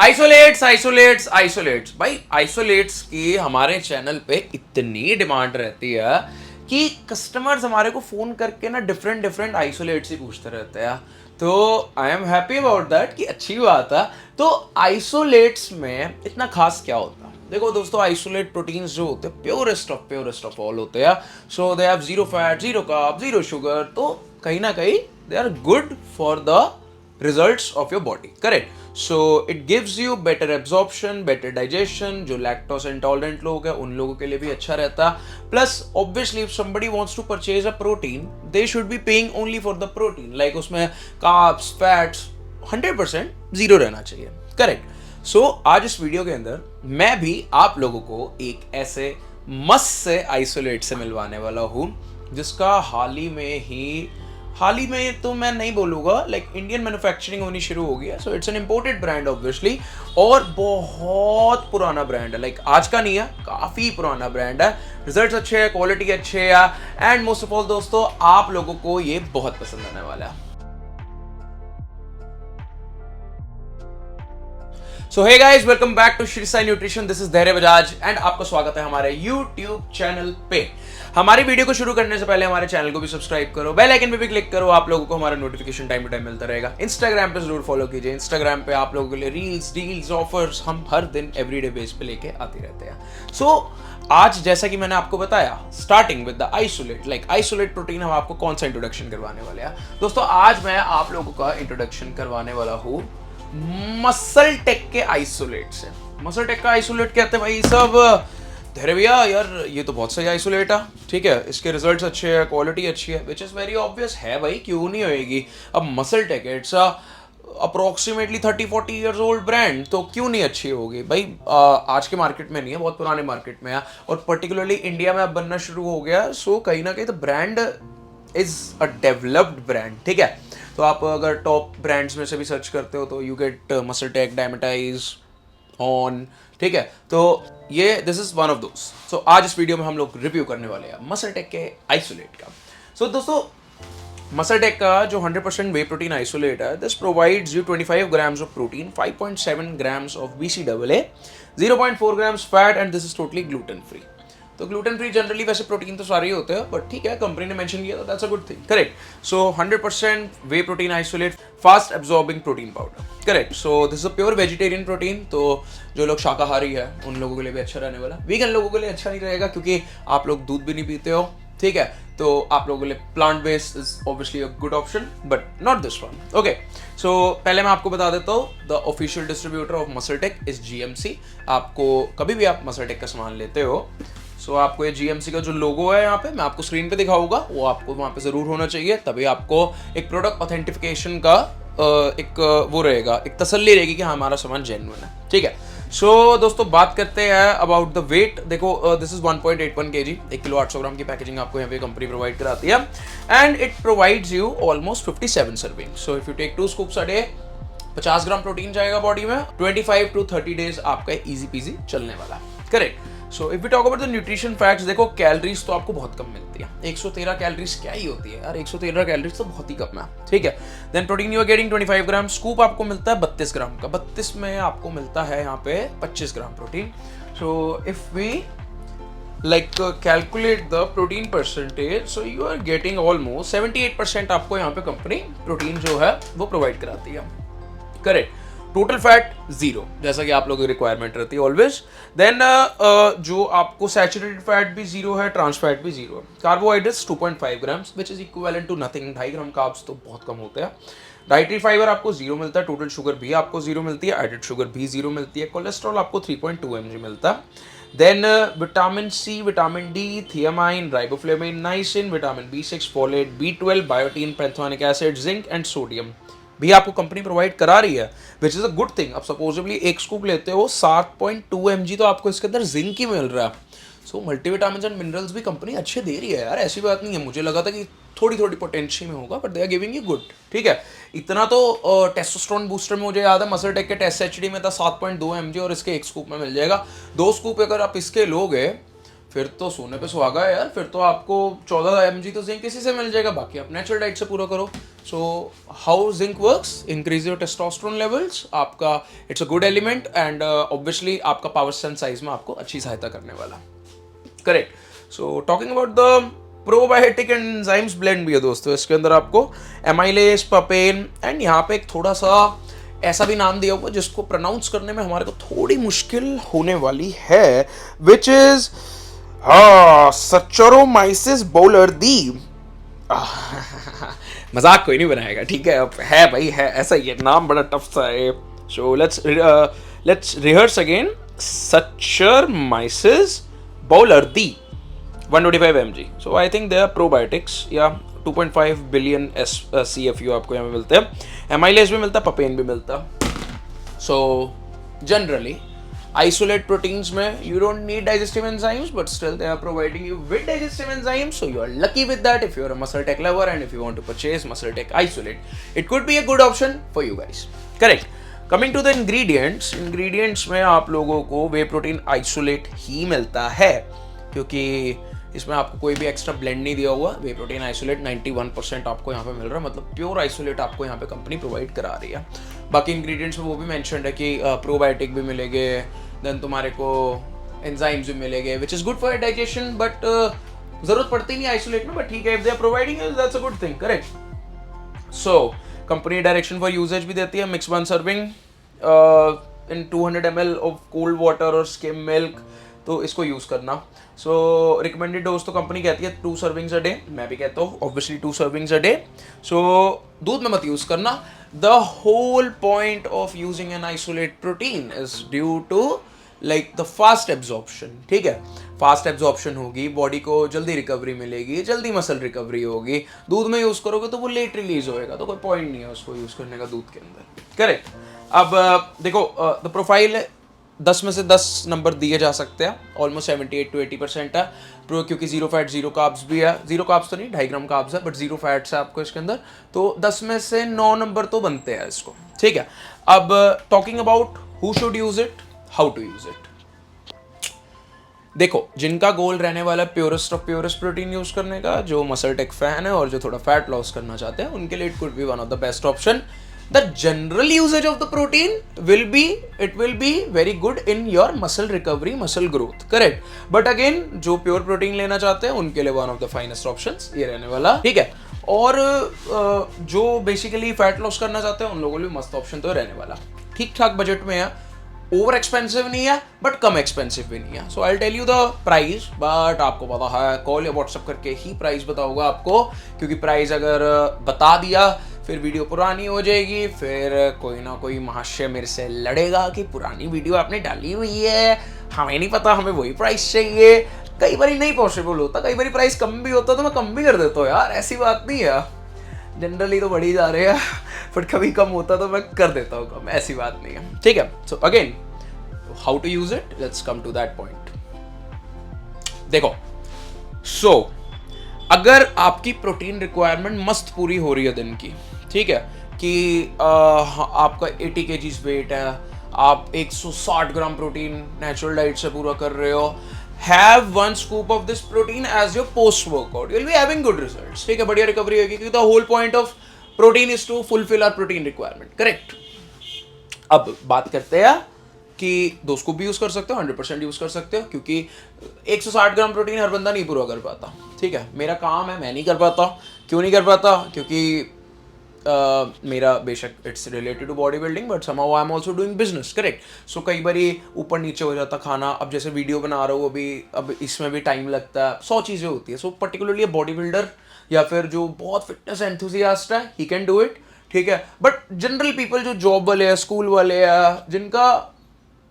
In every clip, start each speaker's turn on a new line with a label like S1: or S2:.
S1: Isolates isolates isolates भाई, isolates की हमारे चैनल पे इतनी डिमांड रहती है कि कस्टमर्स हमारे को फोन करके ना डिफरेंट डिफरेंट आइसोलेट्स ही पूछते रहते हैं। तो I am happy about that कि अच्छी बात है। तो आइसोलेट्स में इतना खास क्या होता है? देखो दोस्तों, आइसोलेट प्रोटीन्स जो होते हैं प्योरेस्ट ऑफ ऑल होते हैं। So they have zero fat, zero carb, zero sugar. तो कहीं ना कहीं they are good for the results of your body, correct? So it gives you better absorption, better digestion. जो lactose intolerant लोग हैं उन लोगों के लिए भी अच्छा रहता है। Plus obviously if somebody wants to purchase a protein, they should be paying only for the protein. Like उसमें carbs, fats 100% जीरो रहना चाहिए, correct? So आज इस वीडियो के अंदर मैं भी आप लोगों को एक ऐसे मस्त से आइसोलेट से मिलवाने वाला हूँ जिसका हाल ही में तो मैं नहीं बोलूँगा, लाइक इंडियन मैन्युफैक्चरिंग होनी शुरू हो गई है। So it's an imported brand obviously, और बहुत पुराना ब्रांड है। लाइक आज का नहीं है, काफ़ी पुराना ब्रांड है। रिजल्ट्स अच्छे हैं, क्वालिटी अच्छे है, एंड मोस्ट ऑफ ऑल दोस्तों आप लोगों को ये बहुत पसंद आने वाला है। So hey guys, welcome back to Shri Sai nutrition. This is Dhairya Bajaj and आपका स्वागत है हमारे यूट्यूब चैनल पे। हमारी वीडियो को शुरू करने से पहले हमारे चैनल को भी सब्सक्राइब करो, बेल आइकन पे भी क्लिक करो। आप लोगों को हमारा नोटिफिकेशन टाइम टू टाइम मिलता रहेगा। इंस्टाग्राम पे जरूर फॉलो कीजिए। इंस्टाग्राम पे आप लोगों के लिए रील्स, डील्स, ऑफर्स हम हर दिन एवरीडे बेस पे लेके आते रहते हैं। सो आज जैसा कि मैंने आपको बताया, starting with the isolate, like isolate protein, हम आपको कौन सा इंट्रोडक्शन करवाने वाले हैं दोस्तों। आज मैं आप लोगों का इंट्रोडक्शन करवाने वाला हूँ मसल टेक के आइसोलेट से। मसल टेक का आइसोलेट कहते हैं भाई सब धैर्य भैया, यार ये तो बहुत सही आइसोलेट है, ठीक है, इसके रिजल्ट्स अच्छे हैं, क्वालिटी अच्छी है, विच इज़ वेरी ऑब्वियस है भाई, क्यों नहीं होएगी। अब MuscleTech it's approximately 30-40 years old brand, तो क्यों नहीं अच्छी होगी भाई। आज के मार्केट में नहीं है, बहुत पुराने मार्केट में है, और पर्टिकुलरली इंडिया में अब बनना शुरू हो गया। सो कहीं ना कहीं तो brand is a developed brand, ठीक है। तो आप अगर टॉप ब्रांड्स में से भी सर्च करते हो तो you get MuscleTech, Dymatize, ON, ठीक है। तो ये this is one of those. So आज इस वीडियो में हम लोग रिव्यू करने वाले हैं मसल टेक के आइसोलेट का। सो दोस्तों, मसल टेक का जो 100% वे प्रोटीन आइसोलेट है, this provides you 25 grams of protein, 5.7 grams of BCAA, 0.4 grams fat, and this is totally gluten free. तो ग्लूटेन फ्री जनरली वैसे प्रोटीन तो सारे ही होते हैं, बट ठीक है, कंपनी ने मेंशन किया तो that's a good thing, correct. So 100% way protein isolate, fast absorbing protein powder, correct. So this is a pure vegetarian protein. तो जो लोग शाकाहारी है उन लोगों के लिए भी अच्छा रहने वाला। वीगन लोगों के लिए अच्छा नहीं रहेगा क्योंकि आप लोग दूध भी नहीं पीते हो, ठीक है। तो आप लोगों के लिए plant based is obviously a good option, but not this one, okay. So पहले मैं आपको बता देता हूँ, the official distributor of MuscleTech is GMC। आपको कभी भी आप मसल टेक का सामान लेते हो, सो आपको ये GMC का जो लोगो है यहाँ पे मैं आपको स्क्रीन पे दिखाऊंगा, वो आपको वहाँ पे ज़रूर होना चाहिए, तभी आपको एक प्रोडक्ट ऑथेंटिफिकेशन का एक वो रहेगा, एक तसल्ली रहेगी कि हाँ हमारा सामान जेन्युइन है, ठीक है। सो दोस्तों बात करते हैं अबाउट द वेट। देखो this is 1.81 kg, 1 kilo 800 gram की पैकेजिंग आपको यहाँ पे कंपनी प्रोवाइड कराती है, and it provides you almost 57 serving. So if you take 2 scoops a day, 50 gram protein जाएगा बॉडी में, 25 to 30 डेज आपका इजी पीजी चलने वाला है, correct. So if we talk about the nutrition facts, देखो कैलोरीज तो आपको बहुत कम मिलती है। 113 कैलोरीज क्या ही होती है यार, 113 कैलोरीज तो बहुत ही कम है, ठीक है। Then protein you are getting 25 gram, scoop आपको मिलता है 32 ग्राम का, 32 में आपको मिलता है यहाँ पे 25 gram protein. So if we like calculate the protein percentage, so you are getting almost 78% आपको यहाँ पे कंपनी प्रोटीन जो है वो प्रोवाइड कराती है, करेक्ट। टोटल फैट 0, जैसा कि आप लोगों की रिक्वायरमेंट रहती है ऑलवेज। देन जो आपको सैचुरेटेड फैट भी 0 है, ट्रांस फैट भी 0 है। Carbohydrates 2.5 grams which is equivalent to nothing, 2.5 gram carbs तो बहुत कम होते हैं। डाइटरी फाइबर आपको 0 मिलता है, टोटल शुगर भी आपको 0 मिलती है, एडेड शुगर भी 0 मिलती है, कोलेस्ट्रॉल आपको 3.2 mg मिलता है। Then vitamin C, vitamin D, thiamine, riboflavin, niacin, vitamin B6, folate, B12, biotin, pantothenic acid, zinc and sodium भी आपको कंपनी प्रोवाइड करा रही है, which is a good thing. अब सपोजिबली एक स्कूप लेते हो 7.2 mg, तो आपको इसके अंदर जिंक ही मिल रहा है। सो मल्टीविटामिन्स एंड मिनरल्स भी कंपनी अच्छे दे रही है यार, ऐसी बात नहीं है। मुझे लगा था कि थोड़ी थोड़ी पोटेंशियल में होगा, but they are giving you good, ठीक है। इतना तो टेस्टोस्टेरोन बूस्टर में मुझे याद है मसल टेक के टेस्ट HD में था 7.2 mg, और इसके एक स्कूप में मिल जाएगा। 2 स्कूप अगर आप इसके लोगे फिर तो सोने पे सुहागा है यार, फिर तो आपको 14 mg तो जिंक इसी से मिल जाएगा, बाकी आप नेचुरल डाइट से पूरा करो। So how zinc works, increase your testosterone levels, आपका it's a good element and obviously आपका पावर स्ट्रेंथ साइज में आपको अच्छी सहायता करने वाला। Correct. So talking about the probiotic and enzymes blend भी है दोस्तों, इसके अंदर आपको एमाइलेज, पपेन एंड यहाँ पे एक थोड़ा सा ऐसा भी नाम दिया हुआ जिसको प्रोनाउंस करने में हमारे को थोड़ी मुश्किल होने वाली है, विच इज सच्चरोमाइसिस बौलार्दी। मजाक कोई नहीं बनाएगा, ठीक है, अब है भाई, है ऐसा ही है, नाम बड़ा टफ सा है। So let's rehearse again, Saccharomyces boulardii 125 mg। So I think they are probiotics, या 2.5 बिलियन CFU आपको यहाँ पे मिलते हैं, एमाइलेज भी मिलता है, पपेन भी मिलता है। सो जनरली isolate proteins में you don't need digestive enzymes, but still they are providing you with digestive enzymes, so you are lucky with that if you are a muscle tech lover and if you want to purchase muscle tech isolate, it could be a good option for you guys. Correct. Coming to the ingredients में आप लोगों को वे protein isolate ही मिलता है, क्योंकि इसमें आपको कोई भी एक्स्ट्रा ब्लेंड नहीं दिया हुआ। वे प्रोटीन आइसोलेट 91% आपको यहाँ पे मिल रहा है, मतलब प्योर आइसोलेट आपको यहाँ पे कंपनी प्रोवाइड करा रही है। बाकी इंग्रेडिएंट्स में वो भी मेंशन्ड है कि प्रोबायोटिक भी मिलेंगे, देन तुम्हारे को एंजाइम्स भी मिलेंगे, which is good for digestion, but जरूरत पड़ती नहीं आइसोलेट में, बट ठीक है, if they are providing it, that's a good thing. Correct. So company direction for usage भी देती है, mix 1 serving in 200 ml of cold water और स्किम मिल्क, तो इसको यूज करना। सो रिकमेंडेड डोज तो कंपनी कहती है 2 सर्विंग्स अ डे, मैं भी कहता हूँ obviously 2 servings a day. So दूध में मत यूज करना। The whole point of using an isolate protein is due to like the fast absorption, ठीक है, फास्ट एब्जॉर्प्शन होगी, बॉडी को जल्दी रिकवरी मिलेगी, जल्दी मसल रिकवरी होगी। दूध में यूज करोगे तो वो लेट रिलीज होएगा, तो कोई पॉइंट नहीं है उसको यूज करने का दूध के अंदर। करेक्ट। अब देखो द प्रोफाइल 10 में से 10 नंबर दिए जा सकते हैं, ऑलमोस्ट 78 to 80% है, क्योंकि जीरो फैट जीरो कार्ब्स भी है, जीरो कार्ब्स तो नहीं 2.5 ग्राम कार्ब्स है, बट जीरो फैट्स है आपको इसके अंदर, तो 10 में से 9 नंबर तो बनते हैं इसको, ठीक है। अब talking about who should use it, how to use it. देखो, जिनका गोल रहने वाला है purest of purest protein use करने का, जो मसल टेक फैन है और जो थोड़ा फैट लॉस करना चाहते हैं, उनके लिए it could be one of the best option. The general usage of the protein will be very good in your muscle recovery, muscle growth, correct. But again, जो pure protein लेना चाहते हैं उनके लिए one of the finest options ये रहने वाला, ठीक है। और जो basically fat loss करना चाहते हैं उन लोगों के लिए मस्त option तो रहने वाला, ठीक ठाक बजट में है, ओवर एक्सपेंसिव नहीं है बट कम एक्सपेंसिव भी नहीं है। So I tell you the price, but आपको पता है कॉल या व्हाट्सअप करके ही प्राइस बताऊंगा आपको, क्योंकि प्राइस अगर बता दिया फिर वीडियो पुरानी हो जाएगी, फिर कोई ना कोई महाशय मेरे से लड़ेगा कि पुरानी वीडियो आपने डाली हुई है, हमें नहीं पता, हमें वही प्राइस चाहिए। कई बार नहीं पॉसिबल होता, कई बार प्राइस कम भी होता तो मैं कम भी कर देता हूँ यार, ऐसी बात नहीं है, जनरली तो बढ़ी जा रहे हैं बट कभी कम होता तो मैं कर देता हूँ कम, ऐसी बात नहीं है, ठीक है। So again, how to use it, let's come to that point. देखो, सो अगर आपकी प्रोटीन रिक्वायरमेंट मस्त पूरी हो रही है दिन की, ठीक है, कि आपका 80 kg वेट है, आप 160 ग्राम प्रोटीन नेचुरल डाइट से पूरा कर रहे हो, have 1 scoop of this protein as your post workout, you'll be having good results, ठीक है, बढ़िया रिकवरी होगी, क्योंकि the whole point of protein is to fulfill our protein requirement, correct। अब बात करते हैं कि 2 स्कूप भी यूज कर सकते हो, 100% यूज कर सकते हो, क्योंकि 160 ग्राम प्रोटीन हर बंदा नहीं पूरा कर पाता, ठीक है। मेरा काम है, मैं नहीं कर पाता। क्यों नहीं कर पाता? क्योंकि मेरा बेशक it's related to body building, but somehow I am also doing business, correct. So कई बार ऊपर नीचे हो जाता खाना, अब जैसे वीडियो बना रहा हूँ अभी, अब इसमें भी टाइम लगता है, 100 चीज़ें होती है। सो पर्टिकुलरली बॉडी बिल्डर या फिर जो बहुत फिटनेस एंथुसियास्ट है, ही कैन डू इट, ठीक है। बट जनरल पीपल जो जॉब वाले हैं, स्कूल वाले हैं, जिनका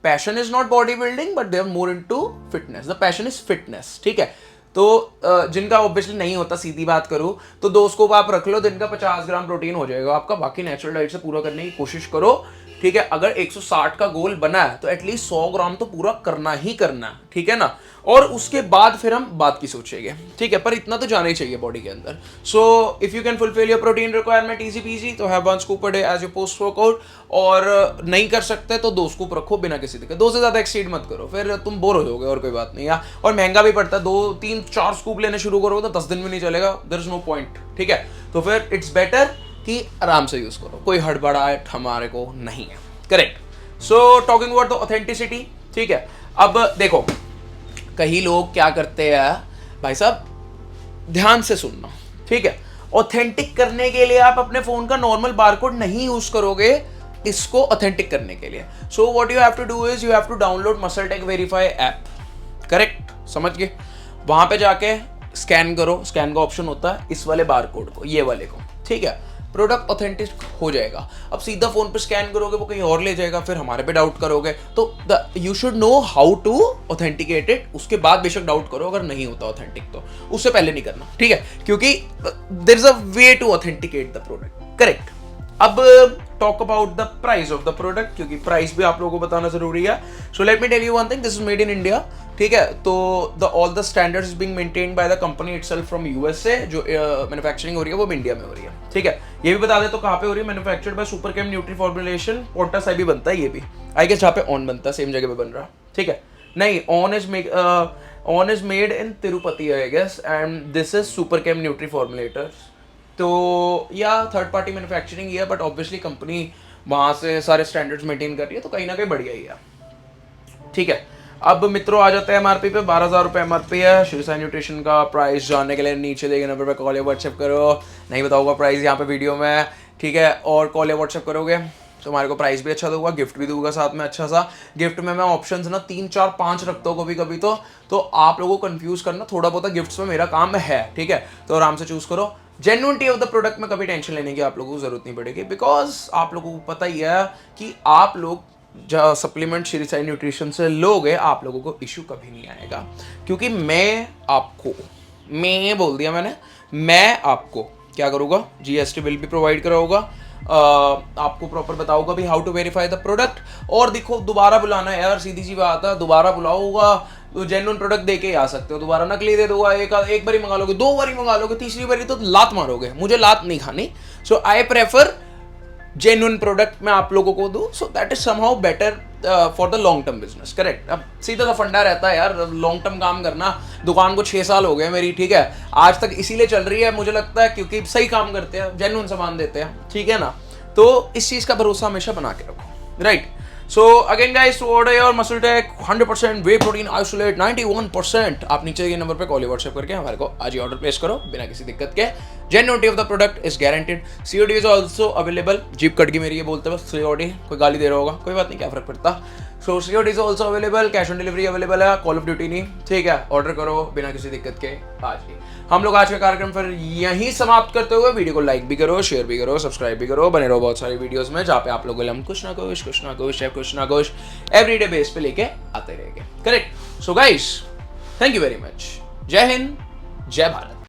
S1: passion is not body building but they are more into fitness, the passion is fitness, ठीक है। तो जिनका ऑब्वियसली नहीं होता, सीधी बात करूं तो 2 स्कूप आप रख लो, दिन का 50 ग्राम प्रोटीन हो जाएगा आपका, बाकी नेचुरल डाइट से पूरा करने की कोशिश करो, ठीक है। अगर 160 का गोल बना है तो एटलीस्ट 100 ग्राम तो पूरा करना ही करना है, ठीक है ना। और उसके बाद फिर हम बात की सोचेंगे, ठीक है, पर इतना तो जाना ही चाहिए बॉडी के अंदर। So if you can fulfil your protein requirement easy peasy, तो have 1 scoop a day as your post workout. और नहीं कर सकते तो 2 स्कूप रखो बिना किसी दिक्कत, 2 से ज्यादा एक्सीड मत करो, फिर तुम बोर हो जाओगे, और कोई बात नहीं है। और महंगा भी पड़ता है, 2, 3, 4 स्कूप लेने शुरू करोगे तो 10 दिन में नहीं चलेगा, देयर इज नो पॉइंट, ठीक है। तो फिर इट्स बेटर कि आराम से यूज़ करो, कोई हड़बड़ाहट हमारे को नहीं है। Correct. So talking about the authenticity, ठीक है। अब देखो कई लोग क्या करते हैं भाई साहब, ध्यान से सुनना, ठीक है। ऑथेंटिक करने के लिए आप अपने फोन का नॉर्मल बारकोड नहीं यूज करोगे इसको ऑथेंटिक करने के लिए। So what you have to do is you have to download MuscleTech verify app. Correct, समझ गए। वहां पे जाके स्कैन करो, स्कैन का ऑप्शन होता है इस वाले बारकोड को, ये वाले को, ठीक है। प्रोडक्ट ऑथेंटिक हो जाएगा। अब सीधा फोन पे स्कैन करोगे वो कहीं और ले जाएगा, फिर हमारे पे डाउट करोगे। तो you should know how to authenticate it, उसके बाद बेशक डाउट करो अगर नहीं होता ऑथेंटिक, तो उससे पहले नहीं करना, ठीक है, क्योंकि there is a way to authenticate the product. Correct. अब talk about the price of the product, क्योंकि प्राइस भी आप लोगों को बताना जरूरी है। So let me tell you one thing, this is made in India, ठीक है। तो all the standards being maintained by the company itself from USA. जो मैन्युफैक्चरिंग हो रही है वो इंडिया में हो रही है, ठीक है। ये भी बता दे तो कहाँ पे हो रही है, मैन्युफैक्चर्ड बाय सुपरकेम न्यूट्री फॉर्मुलेशन, पोर्टा साइबी बनता है ये भी, आई गेस जहाँ पे ऑन बनता है सेम जगह पे बन रहा है, ठीक है। नहीं, ON is made in Tirupati I guess, and this is Superchem nutri formulators. तो या थर्ड पार्टी मैन्युफैक्चरिंग ही है, बट ऑब्वियसली कंपनी वहाँ से सारे स्टैंडर्ड्स मेंटेन कर रही है, तो कहीं ना कहीं बढ़िया ही है, ठीक है। अब मित्रों आ जाते हैं एमआरपी पे। 12,000 रुपये एमआरपी है। श्री साई न्यूट्रिशन का प्राइस जानने के लिए नीचे देखे नंबर पे कॉल या व्हाट्सएप करो, नहीं बताऊंगा प्राइस यहाँ पे वीडियो में, ठीक है। और कॉल या व्हाट्सएप करोगे तो हमारे को प्राइस भी अच्छा दूंगा, गिफ्ट भी दूंगा साथ में अच्छा सा। गिफ्ट में मैं ऑप्शंस ना 3, 4, 5 रखता हूँ कभी कभी, तो आप लोगों को कंफ्यूज करना थोड़ा बहुत गिफ्ट्स में मेरा काम है, ठीक है। तो आराम से चूज करो। जेन्युइनिटी ऑफ द प्रोडक्ट में कभी टेंशन लेने की आप लोगों को जरूरत नहीं पड़ेगी, बिकॉज आप लोगों को पता ही है कि आप लोग जो सप्लीमेंट श्री साई न्यूट्रिशन से लोगे आप लोगों को इशू कभी नहीं आएगा, क्योंकि मैं बोल दिया मैंने, मैं आपको क्या करूँगा, जीएसटी बिल भी प्रोवाइड कराऊंगा, आपको प्रॉपर बताऊंगा भी how to verify the product. और देखो दोबारा बुलाना है यार, सीधी सी बात है, दोबारा बुलाऊंगा तो जेन्युइन प्रोडक्ट दे के ही आ सकते हो, दोबारा नकली दे दूंगा। एक बारी मंगा लोगे, 2 बारी मंगा लोगे, तीसरी बारी तो लात मारोगे, मुझे लात नहीं खानी। सो आई प्रेफर जेन्युइन प्रोडक्ट मैं आप लोगों को दूं, so that is somehow better for the long term business. Correct. अब सीधा सा फंडा रहता है यार लॉन्ग टर्म काम करना। दुकान को 6 साल हो गए मेरी, ठीक है, आज तक इसीलिए चल रही है मुझे लगता है क्योंकि सही काम करते हैं, जेन्युइन सामान देते हैं, ठीक है ना। तो इस चीज का भरोसा हमेशा बना के रखो, right. So again guys, to order your Muscle-Tech 100% whey protein isolate 91%, आप नीचे के नंबर पे कॉल या व्हाट्सएप करके हमारे को आज ही ऑर्डर प्लेस करो बिना किसी दिक्कत के। Genuinity of the product is guaranteed. COD is also available. Jeep cut गई मेरी, ये बोलते बस सीओडी, कोई गाली दे रहा होगा, कोई बात नहीं, क्या फर्क पड़ता। So COD is also available, cash on delivery available है, कॉल ऑफ ड्यूटी नहीं, ठीक है। ऑर्डर करो बिना किसी दिक्कत के आज ही। हम लोग आज का कार्यक्रम फिर यहीं समाप्त करते हुए वीडियो को लाइक भी करो, शेयर भी करो, सब्सक्राइब भी करो, बने रहो बहुत सारी वीडियोस में जहाँ पे आप लोगों को हम कुछ ना कुछ एवरीडे बेस पे लेके आते रहेंगे। Correct. So guys, thank you very much. जय हिंद, जय भारत।